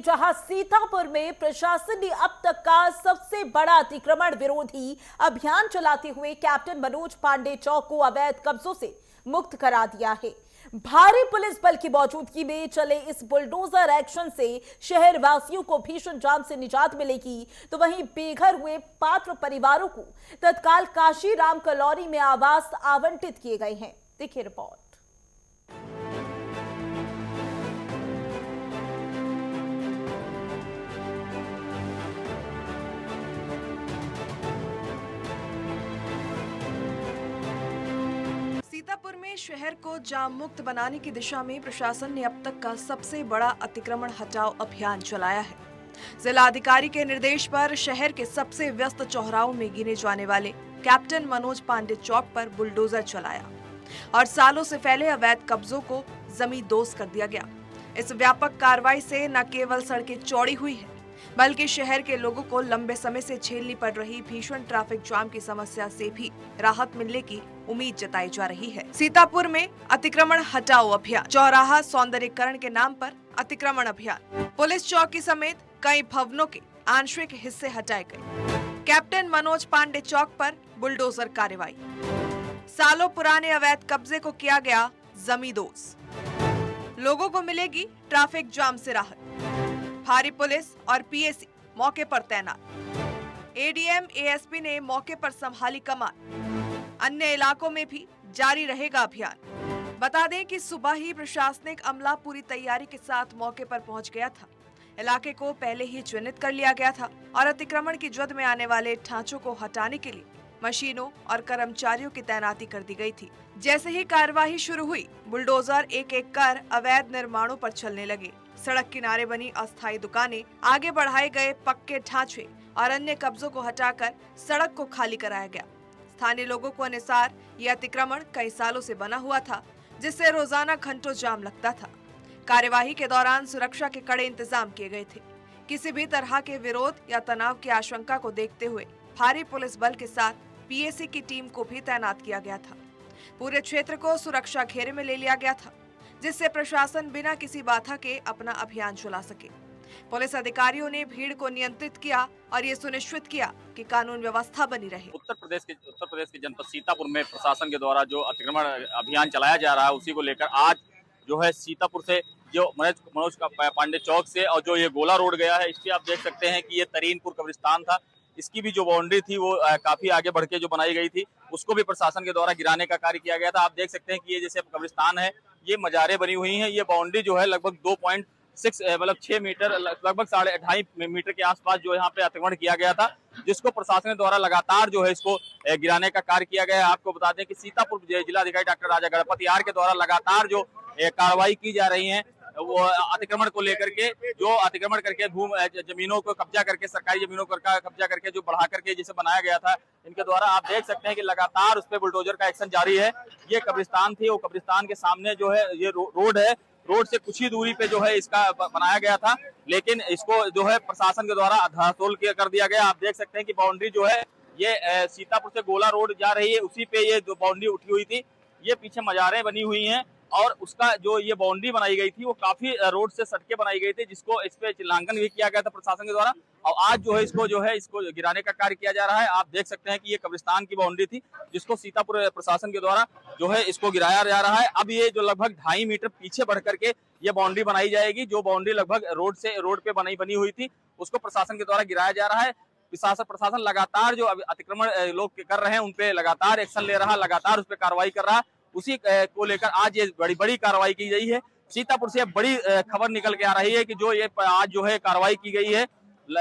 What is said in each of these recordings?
जहां सीतापुर में प्रशासन ने अब तक का सबसे बड़ा अतिक्रमण विरोधी अभियान चलाते हुए कैप्टन मनोज पांडे चौक को अवैध कब्जों से मुक्त करा दिया है। भारी पुलिस बल की मौजूदगी में चले इस बुलडोजर एक्शन से शहर वासियों को भीषण जाम से निजात मिलेगी, तो वहीं बेघर हुए पात्र परिवारों को तत्काल काशी राम कॉलोनी में आवास आवंटित किए गए हैं। देखिए रिपोर्ट। सीतापुर में शहर को जाम मुक्त बनाने की दिशा में प्रशासन ने अब तक का सबसे बड़ा अतिक्रमण हटाओ अभियान चलाया है। जिला अधिकारी के निर्देश पर शहर के सबसे व्यस्त चौराहों में गिने जाने वाले कैप्टन मनोज पांडे चौक पर बुलडोजर चलाया और सालों से फैले अवैध कब्जों को जमींदोज कर दिया गया। इस व्यापक कार्रवाई से न केवल सड़कें चौड़ी हुई है, बल्कि शहर के लोगों को लंबे समय से झेलनी पड़ रही भीषण ट्रैफिक जाम की समस्या से भी राहत मिलने की उम्मीद जताई जा रही है। सीतापुर में अतिक्रमण हटाओ अभियान, चौराहा सौंदर्यीकरण के नाम पर अतिक्रमण अभियान, पुलिस चौकी समेत कई भवनों के आंशिक हिस्से हटाए गए। कैप्टन मनोज पांडे चौक पर बुलडोजर कार्रवाई, सालों पुराने अवैध कब्जे को किया गया जमींदोज, लोगों को मिलेगी ट्रैफिक जाम से राहत। भारी पुलिस और पीएसी मौके पर तैनात, एडीएम एएसपी ने मौके पर संभाली कमान। अन्य इलाकों में भी जारी रहेगा अभियान। बता दें कि सुबह ही प्रशासनिक अमला पूरी तैयारी के साथ मौके पर पहुंच गया था। इलाके को पहले ही चिन्हित कर लिया गया था और अतिक्रमण की जद में आने वाले ढांचों को हटाने के लिए मशीनों और कर्मचारियों की तैनाती कर दी गई थी। जैसे ही कार्यवाही शुरू हुई, बुलडोजर एक एक कर अवैध निर्माणों पर चलने लगे। सड़क किनारे बनी अस्थायी दुकानें, आगे बढ़ाए गए पक्के ढांचे और अन्य कब्जों को हटाकर सड़क को खाली कराया गया। स्थानीय लोगों को अनुसार यह अतिक्रमण कई सालों से बना हुआ था, जिससे रोजाना घंटों जाम लगता था। कार्यवाही के दौरान सुरक्षा के कड़े इंतजाम किए गए थे। किसी भी तरह के विरोध या तनाव की आशंका को देखते हुए भारी पुलिस बल के साथ पीएसी की टीम को भी तैनात किया गया था। पूरे क्षेत्र को सुरक्षा घेरे में ले लिया गया था, जिससे प्रशासन बिना किसी बाधा के अपना अभियान चला सके। पुलिस अधिकारियों ने भीड़ को नियंत्रित किया और ये सुनिश्चित किया कि कानून व्यवस्था बनी रहे। उत्तर प्रदेश के जनपद सीतापुर में प्रशासन के द्वारा जो अतिक्रमण अभियान चलाया जा रहा है, उसी को लेकर आज जो है सीतापुर से जो मनोज पांडे चौक से और जो ये गोला रोड गया है, इससे आप देख सकते हैं कि ये तरीनपुर कब्रिस्तान था। इसकी भी जो बाउंड्री थी वो काफी आगे बढ़ के जो बनाई गई थी, उसको भी प्रशासन के द्वारा गिराने का कार्य किया गया था। आप देख सकते हैं कि ये जैसे कब्रिस्तान है, ये मजारें बनी हुई हैं। ये बाउंड्री जो है लगभग 2.6 मतलब 6 मीटर, लगभग 2.5 मीटर के आसपास जो यहाँ पे अतिक्रमण किया गया था, जिसको प्रशासन द्वारा लगातार जो है इसको गिराने का कार्य किया गया है। आपको बता दें कि सीतापुर जिलाधिकारी डॉक्टर राजा गणपति आर के द्वारा लगातार जो कार्रवाई की जा रही है, वो अतिक्रमण को लेकर के, जो अतिक्रमण करके जमीनों को कब्जा करके, सरकारी जमीनों को कब्जा करके जो बढ़ा करके जिसे बनाया गया था, इनके द्वारा आप देख सकते हैं कि लगातार उस पर बुलडोजर का एक्शन जारी है। ये कब्रिस्तान थी, वो कब्रिस्तान के सामने जो है ये रोड है, रोड से कुछ ही दूरी पे जो है इसका बनाया गया था, लेकिन इसको जो है प्रशासन के द्वारा धरातोल कर दिया गया। आप देख सकते हैं कि बाउंड्री जो है ये सीतापुर से गोला रोड जा रही है, उसी पे ये जो बाउंड्री उठी हुई थी, ये पीछे मजारें बनी हुई हैं और उसका जो ये बाउंड्री बनाई गई थी वो काफी रोड से सटके बनाई गई थी, जिसको इस पे चिल्लांकन भी किया गया था प्रशासन के द्वारा। और आज जो है इसको गिराने का कार्य किया जा रहा है। आप देख सकते हैं कि ये कब्रिस्तान की बाउंड्री थी, जिसको सीतापुर प्रशासन के द्वारा जो है इसको गिराया जा रहा है। अब ये जो लगभग 2.5 मीटर पीछे बढ़ करके ये बाउंड्री बनाई जाएगी। जो बाउंड्री लगभग रोड पे बनी हुई थी, उसको प्रशासन के द्वारा गिराया जा रहा है। प्रशासन लगातार जो अतिक्रमण लोग कर रहे हैं उन पे लगातार एक्शन ले रहा है, लगातार उस पर कार्रवाई कर रहा है। उसी को लेकर आज ये बड़ी कार्रवाई की गई है। सीतापुर से बड़ी खबर निकल के आ रही है कि जो ये आज जो है कार्रवाई की गई है,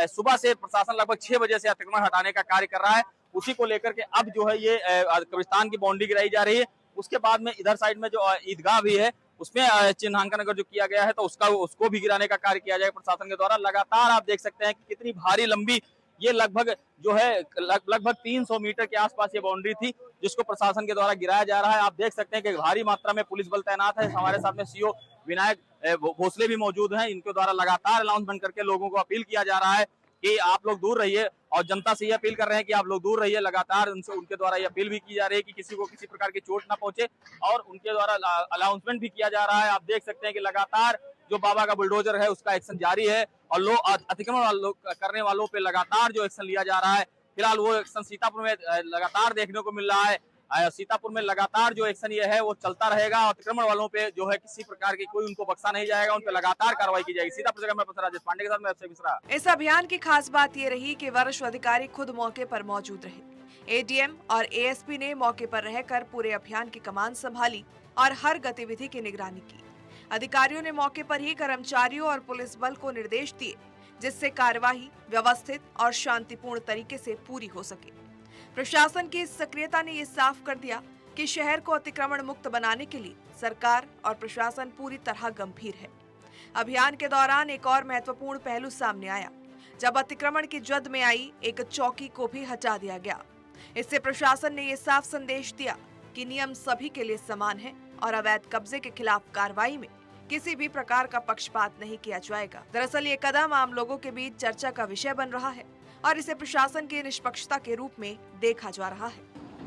सुबह से प्रशासन लगभग 6 बजे से अतिक्रमण हटाने का कार्य कर रहा है। उसी को लेकर के अब जो है ये कब्रिस्तान की बाउंड्री गिराई जा रही है। उसके बाद में इधर साइड में जो ईदगाह भी है, उसमें चिन्हांकन अगर जो किया गया है तो उसको भी गिराने का कार्य किया जाएगा प्रशासन के द्वारा। लगातार आप देख सकते हैं कि कितनी भारी लंबी ये लगभग जो है लगभग 300 मीटर के आसपास ये बाउंड्री थी, जिसको प्रशासन के द्वारा गिराया जा रहा है। आप देख सकते हैं कि भारी मात्रा में पुलिस बल तैनात है। हमारे साथ में सीओ विनायक भोसले भी मौजूद हैं। इनके द्वारा लगातार अनाउंसमेंट करके लोगों को अपील किया जा रहा है कि आप लोग दूर रहिए, और जनता से ये अपील कर रहे हैं कि आप लोग दूर रहिए। लगातार उनके द्वारा ये अपील भी की जा रही है कि किसी को किसी प्रकार की चोट ना पहुंचे, और उनके द्वारा अनाउंसमेंट भी किया जा रहा है। आप देख सकते हैं कि लगातार जो बाबा का बुलडोजर है उसका एक्शन जारी है, और अतिक्रमण करने वालों पे लगातार जो एक्शन लिया जा रहा है। फिलहाल वो एक्शन सीतापुर में लगातार देखने को मिल रहा है। सीतापुर में लगातार जो एक्शन ये है वो चलता रहेगा। अतिक्रमण वालों पे जो है किसी प्रकार की कोई उनको बख्शा नहीं जाएगा, उन पे लगातार कार्रवाई की जाएगी। सीतापुर से मैं राजेश पांडे के साथ मैं अक्षय मिश्रा। इस अभियान की खास बात ये रही कि वरिष्ठ अधिकारी खुद मौके पर मौजूद रहे। एडीएम और एएसपी ने मौके पर रहकर पूरे अभियान की कमान संभाली और हर गतिविधि की निगरानी की। अधिकारियों ने मौके पर ही कर्मचारियों और पुलिस बल को निर्देश दिए, जिससे कार्यवाही व्यवस्थित और शांतिपूर्ण तरीके से पूरी हो सके। प्रशासन की इस सक्रियता ने ये साफ कर दिया कि शहर को अतिक्रमण मुक्त बनाने के लिए सरकार और प्रशासन पूरी तरह गंभीर है। अभियान के दौरान एक और महत्वपूर्ण पहलू सामने आया, जब अतिक्रमण की जद में आई एक चौकी को भी हटा दिया गया। इससे प्रशासन ने ये साफ संदेश दिया कि नियम सभी के लिए समान है और अवैध कब्जे के खिलाफ कार्रवाई में किसी भी प्रकार का पक्षपात नहीं किया जाएगा। दरअसल ये कदम आम लोगों के बीच चर्चा का विषय बन रहा है और इसे प्रशासन की निष्पक्षता के रूप में देखा जा रहा है।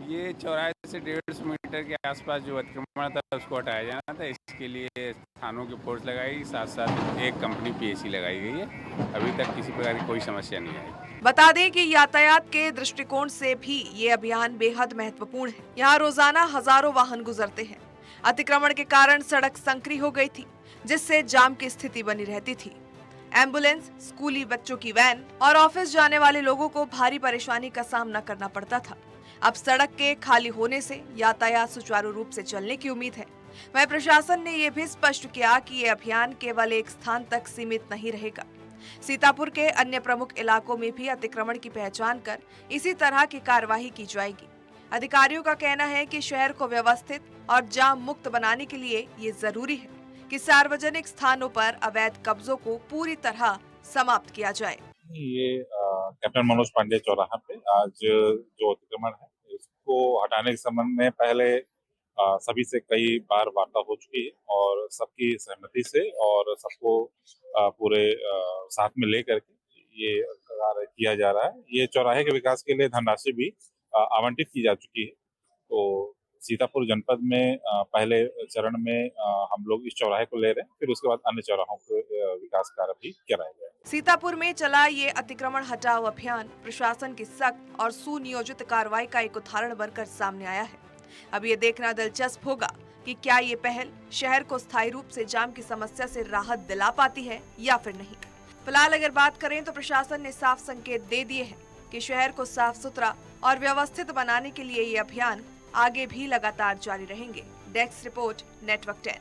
ये चौराहे से 150 मीटर के आसपास जो अतिक्रमण था उसको हटाया जाना था। इसके लिए थानों की फोर्स लगाई, साथ साथ एक कंपनी पीएसी लगाई गई है। अभी तक किसी प्रकार की कोई समस्या नहीं आई। बता दें कि यातायात के दृष्टिकोण से भी ये अभियान बेहद महत्वपूर्ण है। यहाँ रोजाना हजारों वाहन गुजरते हैं। अतिक्रमण के कारण सड़क संकरी हो गई थी, जिससे जाम की स्थिति बनी रहती थी। एम्बुलेंस, स्कूली बच्चों की वैन और ऑफिस जाने वाले लोगों को भारी परेशानी का सामना करना पड़ता था। अब सड़क के खाली होने से यातायात सुचारू रूप से चलने की उम्मीद है। वहीं प्रशासन ने ये भी स्पष्ट किया कि ये अभियान केवल एक स्थान तक सीमित नहीं रहेगा। सीतापुर के अन्य प्रमुख इलाकों में भी अतिक्रमण की पहचान कर इसी तरह की कार्यवाही की जाएगी। अधिकारियों का कहना है कि शहर को व्यवस्थित और जाम मुक्त बनाने के लिए ये जरूरी है कि सार्वजनिक स्थानों पर अवैध कब्जों को पूरी तरह समाप्त किया जाए। ये कैप्टन मनोज पांडे चौराहा पे आज जो अतिक्रमण है इसको हटाने के संबंध में पहले सभी से कई बार वार्ता हो चुकी है और सबकी सहमति से और सबको पूरे साथ में लेकर के ये कार्य किया जा रहा है। ये चौराहे के विकास के लिए धनराशि भी आवंटित की जा चुकी है। तो सीतापुर जनपद में पहले चरण में हम लोग इस चौराहे को ले रहे हैं, फिर उसके बाद अन्य चौराहों के विकास कार्य भी कराए गए। सीतापुर में चला ये अतिक्रमण हटाओ अभियान प्रशासन की सख्त और सुनियोजित कार्रवाई का एक उदाहरण बनकर सामने आया है। अब ये देखना दिलचस्प होगा कि क्या ये पहल शहर को स्थायी रूप से जाम की समस्या से राहत दिला पाती है या फिर नहीं। फिलहाल अगर बात करें तो प्रशासन ने साफ संकेत दे दिए हैं कि शहर को साफ सुथरा और व्यवस्थित बनाने के लिए ये अभियान आगे भी लगातार जारी रहेंगे। Desk report, network 10।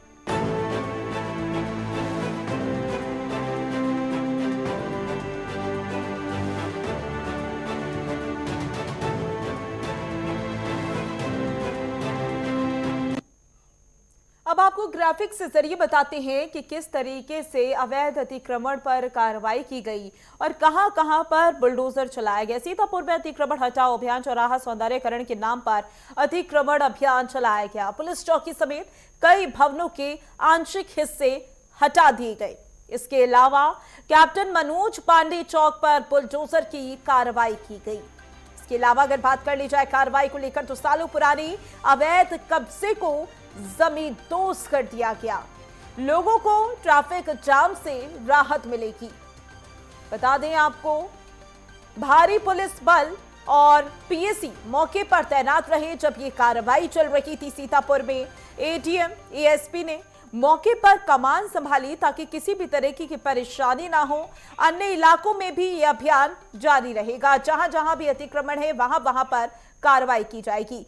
अब आपको ग्राफिक्स के जरिए बताते हैं कि किस तरीके से अवैध अतिक्रमण पर कार्रवाई की गई और कहां-कहां पर बुलडोजर चलाया गया। सीतापुर में अतिक्रमण हटाओ अभियान चौराहा सौंदर्यकरण के नाम पर अतिक्रमण अभियान चलाया गया। पुलिस चौकी समेत कई भवनों के आंशिक हिस्से हटा दिए गए। इसके अलावा कैप्टन मनोज पांडे चौक पर बुलडोजर की कार्रवाई की गई। इसके अलावा अगर बात कर ली जाए कार्रवाई को लेकर तो सालों पुरानी अवैध कब्जे को जमींदोज कर दिया गया। लोगों को ट्रैफिक जाम से राहत मिलेगी। बता दें आपको, भारी पुलिस बल और पीएसी मौके पर तैनात रहे जब ये कार्रवाई चल रही थी। सीतापुर में एडीएम एएसपी ने मौके पर कमान संभाली ताकि किसी भी तरह की परेशानी ना हो। अन्य इलाकों में भी ये अभियान जारी रहेगा। जहां जहां भी अतिक्रमण है वहां वहां पर कार्रवाई की जाएगी।